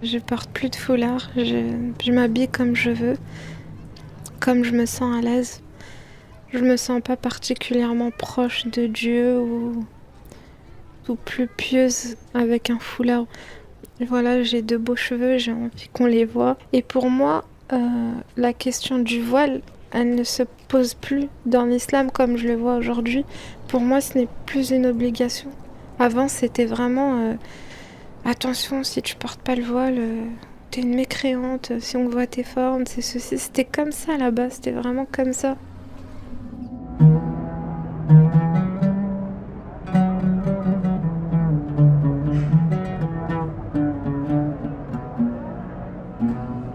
Je porte plus de foulard, je m'habille comme je veux, comme je me sens à l'aise. Je me sens pas particulièrement proche de Dieu ou plus pieuse avec un foulard. Voilà, j'ai de beaux cheveux, j'ai envie qu'on les voie. Et pour moi, la question du voile, elle ne se pose plus dans l'islam comme je le vois aujourd'hui. Pour moi, ce n'est plus une obligation. Avant, c'était vraiment attention, si tu portes pas le voile, t'es une mécréante, si on voit tes formes, c'est ceci. C'était comme ça là-bas, c'était vraiment comme ça.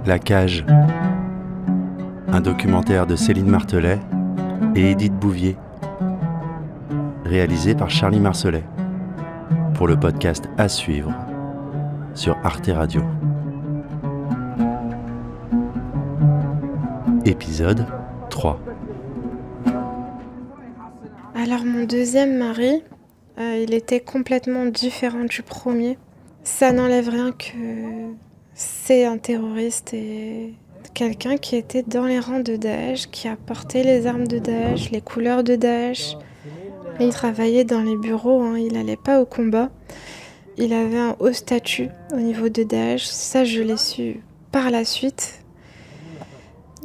La cage, un documentaire de Céline Martelet et Édith Bouvier, réalisé par Charlie Marcelet, pour le podcast à suivre sur Arte Radio. Épisode 3. Alors mon deuxième mari, il était complètement différent du premier. Ça n'enlève rien que c'est un terroriste et quelqu'un qui était dans les rangs de Daesh, qui a porté les armes de Daesh, les couleurs de Daesh. Il travaillait dans les bureaux, il n'allait pas au combat. Il avait un haut statut au niveau de Daesh, ça je l'ai su par la suite.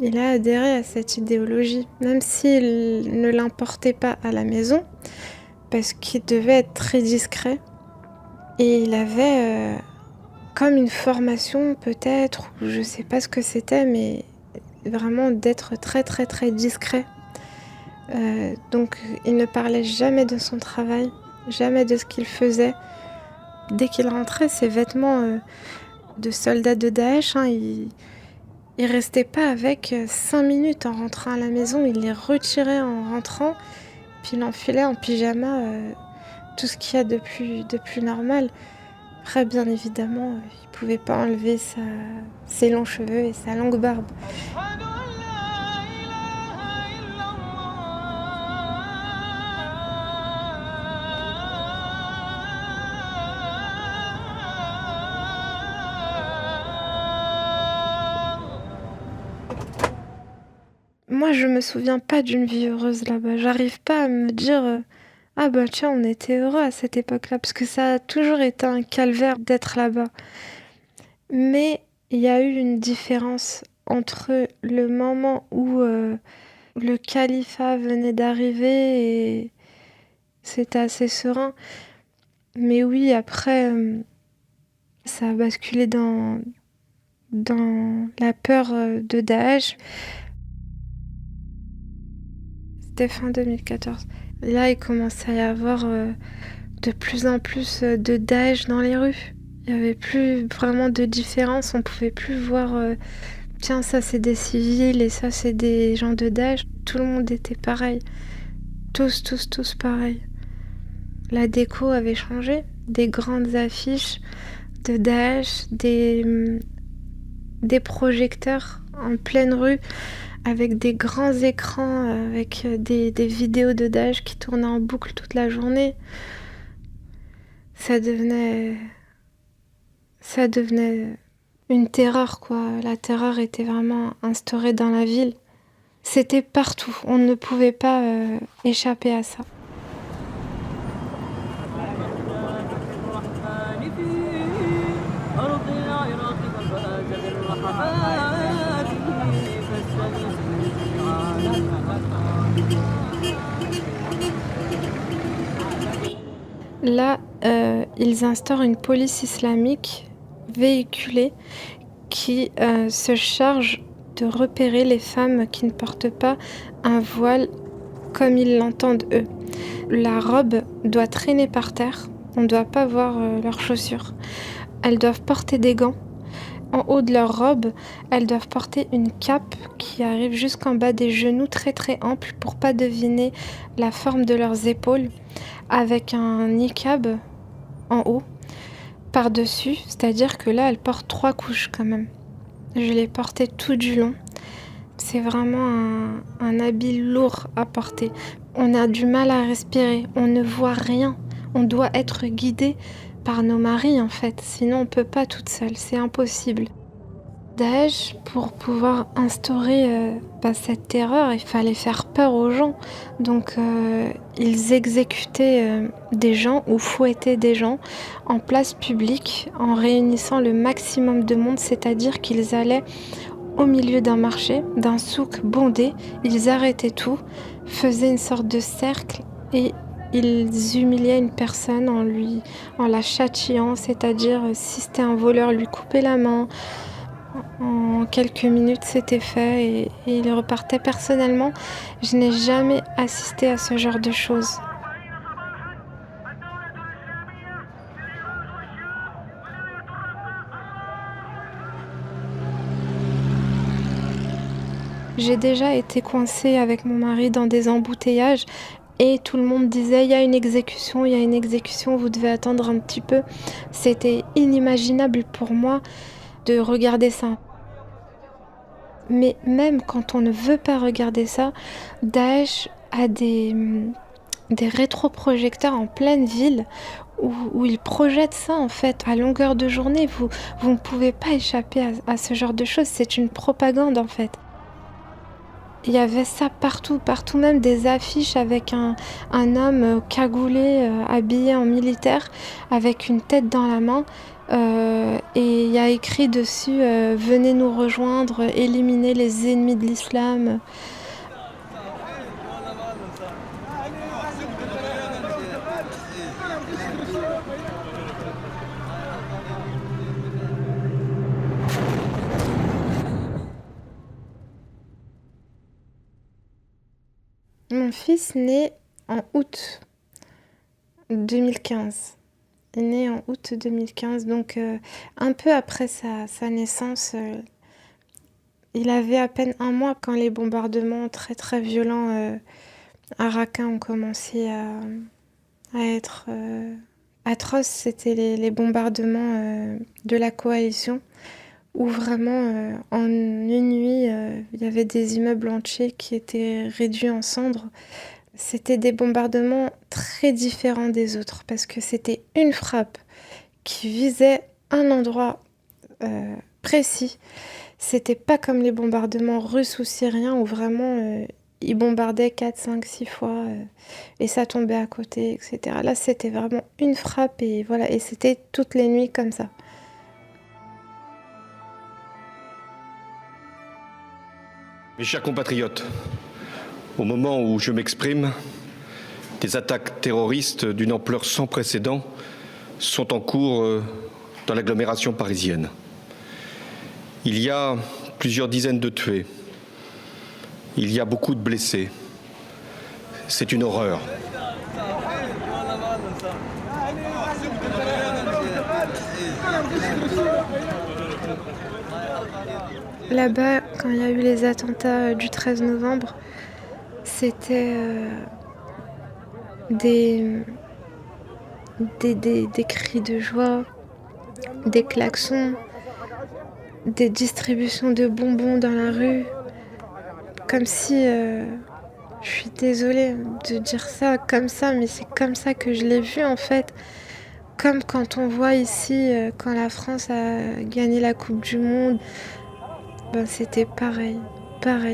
Il a adhéré à cette idéologie, même s'il ne l'importait pas à la maison, parce qu'il devait être très discret. Et il avait comme une formation peut-être, ou je sais pas ce que c'était, mais vraiment d'être très très très discret. Donc il ne parlait jamais de son travail, jamais de ce qu'il faisait. Dès qu'il rentrait, ses vêtements de soldat de Daesh, il restait pas avec 5 minutes en rentrant à la maison, il les retirait en rentrant, puis il enfilait en pyjama tout ce qu'il y a de plus normal. Après, bien évidemment, il pouvait pas enlever ses longs cheveux et sa longue barbe. Moi, je me souviens pas d'une vie heureuse là-bas. J'arrive pas à me dire ah bah tiens, on était heureux à cette époque-là, parce que ça a toujours été un calvaire d'être là-bas. Mais il y a eu une différence entre le moment où le califat venait d'arriver et c'était assez serein. Mais oui, après, ça a basculé dans la peur de Daesh. C'était fin 2014. Là, il commençait à y avoir de plus en plus de Daesh dans les rues. Il n'y avait plus vraiment de différence. On ne pouvait plus voir, tiens, ça c'est des civils et ça c'est des gens de Daesh. Tout le monde était pareil. Tous pareil. La déco avait changé. Des grandes affiches de Daesh, des projecteurs en pleine rue, avec des grands écrans, avec des vidéos de Daesh qui tournaient en boucle toute la journée. Ça devenait une terreur, quoi. La terreur était vraiment instaurée dans la ville. C'était partout. On ne pouvait pas échapper à ça. Là, ils instaurent une police islamique véhiculée qui se charge de repérer les femmes qui ne portent pas un voile comme ils l'entendent eux. La robe doit traîner par terre, on ne doit pas voir leurs chaussures. Elles doivent porter des gants. En haut de leur robe, elles doivent porter une cape qui arrive jusqu'en bas des genoux, très très ample, pour pas deviner la forme de leurs épaules, avec un niqab en haut, par-dessus, c'est-à-dire que là, elles portent 3 couches quand même. Je l'ai porté tout du long. C'est vraiment un habit lourd à porter. On a du mal à respirer, on ne voit rien. On doit être guidé par nos maris en fait, sinon on peut pas toute seule, c'est impossible. Daesh, pour pouvoir instaurer cette terreur, il fallait faire peur aux gens. Donc ils exécutaient des gens ou fouettaient des gens en place publique en réunissant le maximum de monde, c'est-à-dire qu'ils allaient au milieu d'un marché, d'un souk bondé, ils arrêtaient tout, faisaient une sorte de cercle et ils humiliaient une personne en la châtiant, c'est-à-dire si c'était un voleur, lui couper la main. En quelques minutes, c'était fait et il repartait. Personnellement, je n'ai jamais assisté à ce genre de choses. J'ai déjà été coincée avec mon mari dans des embouteillages et tout le monde disait: il y a une exécution, il y a une exécution, vous devez attendre un petit peu. C'était inimaginable pour moi de regarder ça. Mais même quand on ne veut pas regarder ça, Daesh a des rétroprojecteurs en pleine ville où ils projettent ça en fait à longueur de journée. Vous ne pouvez pas échapper à ce genre de choses, c'est une propagande en fait. Il y avait ça partout, partout, même des affiches avec un homme cagoulé, habillé en militaire, avec une tête dans la main. Et il y a écrit dessus venez nous rejoindre, éliminer les ennemis de l'islam. Mon fils naît en août 2015. Il est né en août 2015, donc un peu après sa naissance. Il avait à peine un mois quand les bombardements très très violents à Raqqa ont commencé à être atroces. C'était les bombardements de la coalition où vraiment en une nuit il y avait des immeubles entiers qui étaient réduits en cendres. C'était des bombardements très différents des autres parce que c'était une frappe qui visait un endroit précis. C'était pas comme les bombardements russes ou syriens où vraiment ils bombardaient 4, 5, 6 fois et ça tombait à côté, etc. Là, c'était vraiment une frappe et voilà, et c'était toutes les nuits comme ça. Mes chers compatriotes, au moment où je m'exprime, des attaques terroristes d'une ampleur sans précédent sont en cours dans l'agglomération parisienne. Il y a plusieurs dizaines de tués. Il y a beaucoup de blessés. C'est une horreur. Là-bas, quand il y a eu les attentats du 13 novembre, c'était des cris de joie, des klaxons, des distributions de bonbons dans la rue, comme si, je suis désolée de dire ça comme ça, mais c'est comme ça que je l'ai vu en fait. Comme quand on voit ici, quand la France a gagné la Coupe du Monde, ben c'était pareil,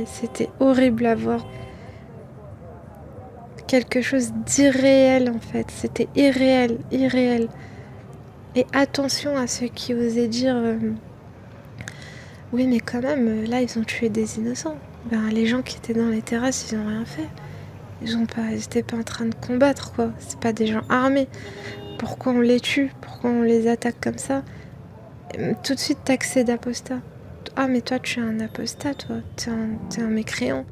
c'était horrible à voir. Quelque chose d'irréel en fait, c'était irréel. Et attention à ceux qui osaient dire oui mais quand même là ils ont tué des innocents. Ben les gens qui étaient dans les terrasses ils ont rien fait. Ils étaient pas en train de combattre quoi. C'est pas des gens armés. Pourquoi on les tue? Pourquoi on les attaque comme ça? Tout de suite taxé d'apostat. Ah mais toi tu es un apostat toi, t'es un mécréant.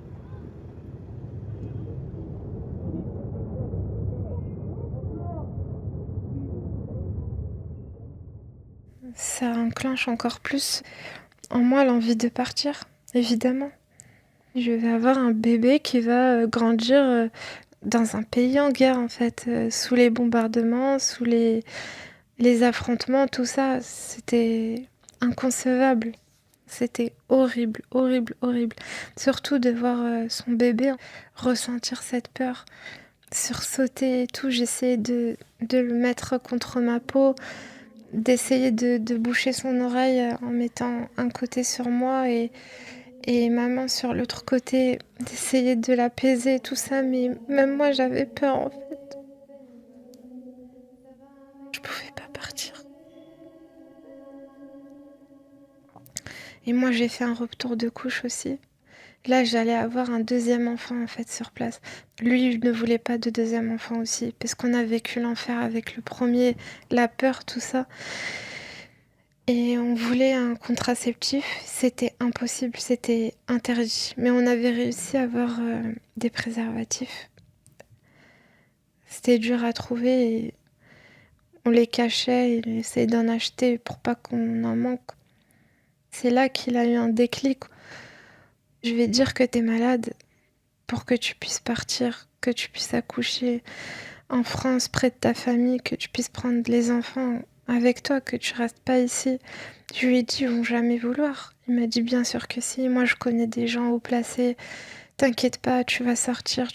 Ça enclenche encore plus en moi l'envie de partir, évidemment. Je vais avoir un bébé qui va grandir dans un pays en guerre, en fait, sous les bombardements, sous les affrontements, tout ça. C'était inconcevable. C'était horrible. Surtout de voir son bébé ressentir cette peur. sursauter et tout. J'essayais de le mettre contre ma peau, d'essayer de boucher son oreille en mettant un côté sur moi et ma main sur l'autre côté, d'essayer de l'apaiser, tout ça. Mais même moi, j'avais peur en fait. Je pouvais pas partir. Et moi, j'ai fait un retour de couche aussi. Là, j'allais avoir un deuxième enfant en fait sur place. Lui, il ne voulait pas de deuxième enfant aussi, parce qu'on a vécu l'enfer avec le premier, la peur, tout ça. Et on voulait un contraceptif, c'était impossible, c'était interdit. Mais on avait réussi à avoir des préservatifs. C'était dur à trouver et on les cachait, il essayait d'en acheter pour pas qu'on en manque. C'est là qu'il a eu un déclic. Je vais dire que t'es malade pour que tu puisses partir, que tu puisses accoucher en France, près de ta famille, que tu puisses prendre les enfants avec toi, que tu restes pas ici. Je lui ai dit, ils vont jamais vouloir. Il m'a dit, bien sûr que si, moi je connais des gens haut placés, t'inquiète pas, tu vas sortir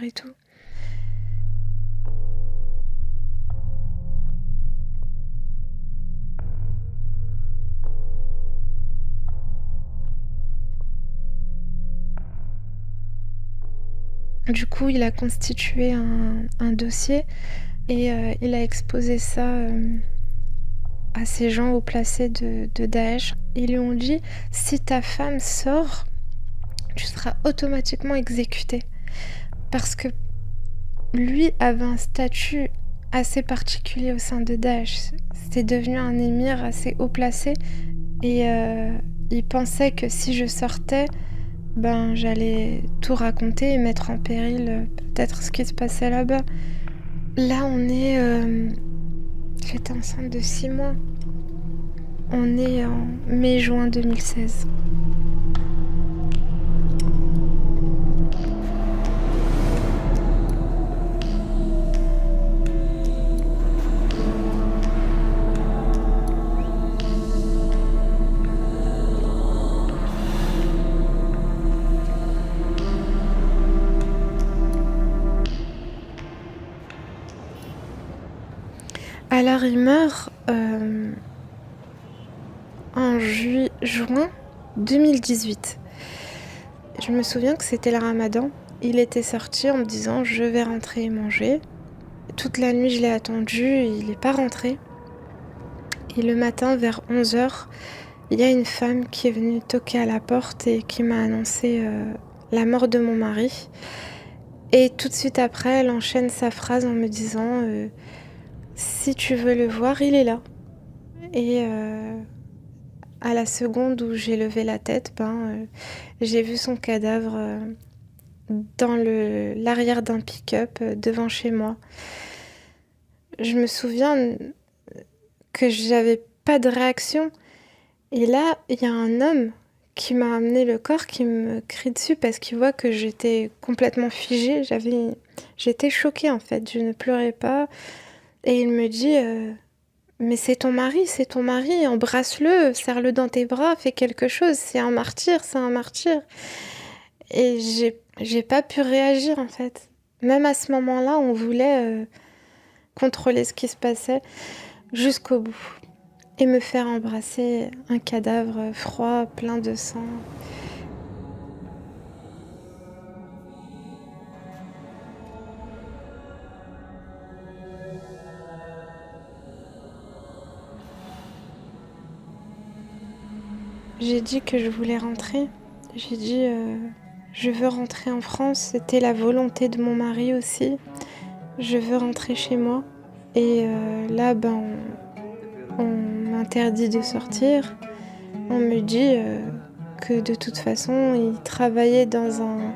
et tout. Du coup, il a constitué un dossier et il a exposé ça à ces gens haut placés de Daesh. Ils lui ont dit, si ta femme sort, tu seras automatiquement exécuté. Parce que lui avait un statut assez particulier au sein de Daesh. C'était devenu un émir assez haut placé et il pensait que si je sortais, j'allais tout raconter et mettre en péril peut-être ce qui se passait là-bas. Là, on est... J'étais enceinte de 6 mois. On est en mai-juin 2016. Alors, il meurt en juin 2018. Je me souviens que c'était le ramadan. Il était sorti en me disant « je vais rentrer et manger ». Toute la nuit, je l'ai attendu, il n'est pas rentré. Et le matin, vers 11h, il y a une femme qui est venue toquer à la porte et qui m'a annoncé la mort de mon mari. Et tout de suite après, elle enchaîne sa phrase en me disant si tu veux le voir, il est là. Et à la seconde où j'ai levé la tête, j'ai vu son cadavre dans l'arrière d'un pick-up devant chez moi. Je me souviens que j'avais pas de réaction. Et là, il y a un homme qui m'a amené le corps, qui me crie dessus parce qu'il voit que j'étais complètement figée. J'étais choquée en fait, je ne pleurais pas. Et il me dit mais c'est ton mari, embrasse-le, serre-le dans tes bras, fais quelque chose, c'est un martyr. Et j'ai pas pu réagir en fait. Même à ce moment-là, on voulait contrôler ce qui se passait jusqu'au bout. Et me faire embrasser un cadavre froid, plein de sang. J'ai dit que je voulais rentrer. J'ai dit je veux rentrer en France. C'était la volonté de mon mari aussi. Je veux rentrer chez moi. Et là, on m'interdit de sortir. On me dit que de toute façon, il travaillait dans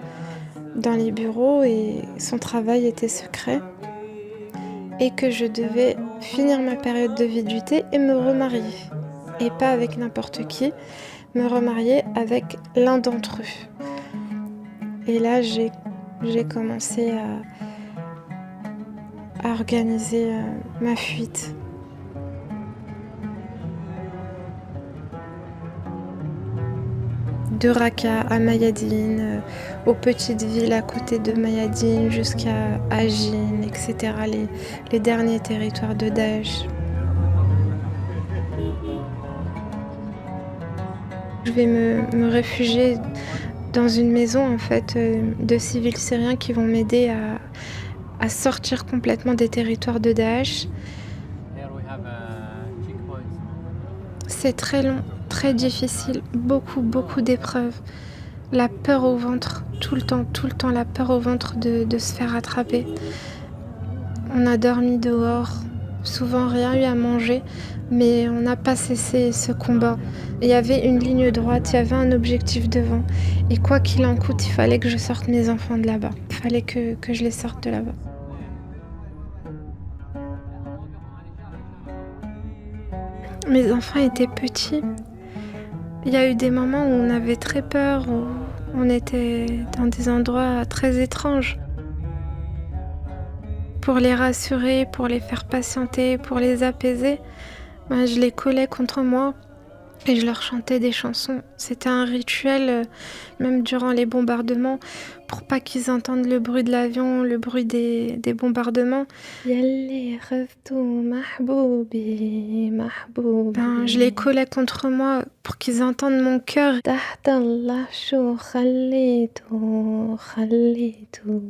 les bureaux et son travail était secret. Et que je devais finir ma période de viduité et me remarier. Et pas avec n'importe qui, me remarier avec l'un d'entre eux. Et là, j'ai commencé à organiser ma fuite. de Raqqa à Mayadine, aux petites villes à côté de Mayadine jusqu'à Ajin, etc. Les derniers territoires de Daesh. Je vais me réfugier dans une maison en fait de civils syriens qui vont m'aider à sortir complètement des territoires de Daesh. C'est très long, très difficile, beaucoup d'épreuves. La peur au ventre, tout le temps la peur au ventre de se faire attraper. On a dormi dehors, souvent rien eu à manger, mais on n'a pas cessé ce combat. Il y avait une ligne droite, il y avait un objectif devant. Et quoi qu'il en coûte, il fallait que je sorte mes enfants de là-bas. Il fallait que je les sorte de là-bas. Mes enfants étaient petits. Il y a eu des moments où on avait très peur, où on était dans des endroits très étranges. Pour les rassurer, pour les faire patienter, pour les apaiser, je les collais contre moi et je leur chantais des chansons. C'était un rituel, même durant les bombardements, pour pas qu'ils entendent le bruit de l'avion, le bruit des bombardements. Yalli khaftu mahboubi, mahboubi. Je les collais contre moi pour qu'ils entendent mon cœur. Tahtallah shou khallitu, khallitu.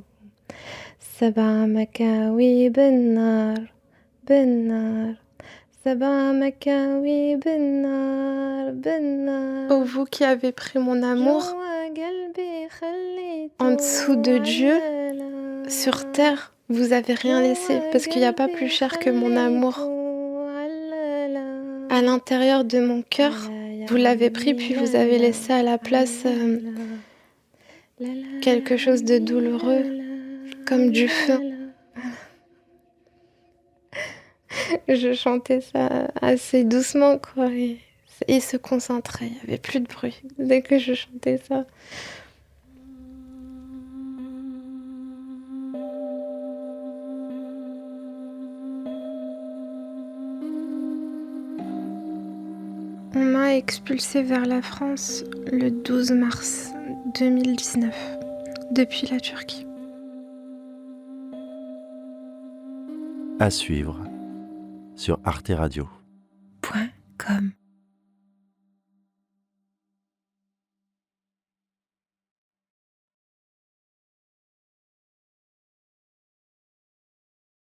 سبع مكاوي بالنار بالنار سبع مكاوي بالنار بالنار. Ô vous qui avez pris mon amour en dessous de Dieu, sur terre, vous avez rien laissé parce qu'il n'y a pas plus cher que mon amour. À l'intérieur de mon cœur, vous l'avez pris puis vous avez laissé à la place quelque chose de douloureux. Comme du feu. Je chantais ça assez doucement, quoi. Et il se concentrait, il n'y avait plus de bruit dès que je chantais ça. On m'a expulsée vers la France le 12 mars 2019, depuis la Turquie. À suivre sur arteradio.com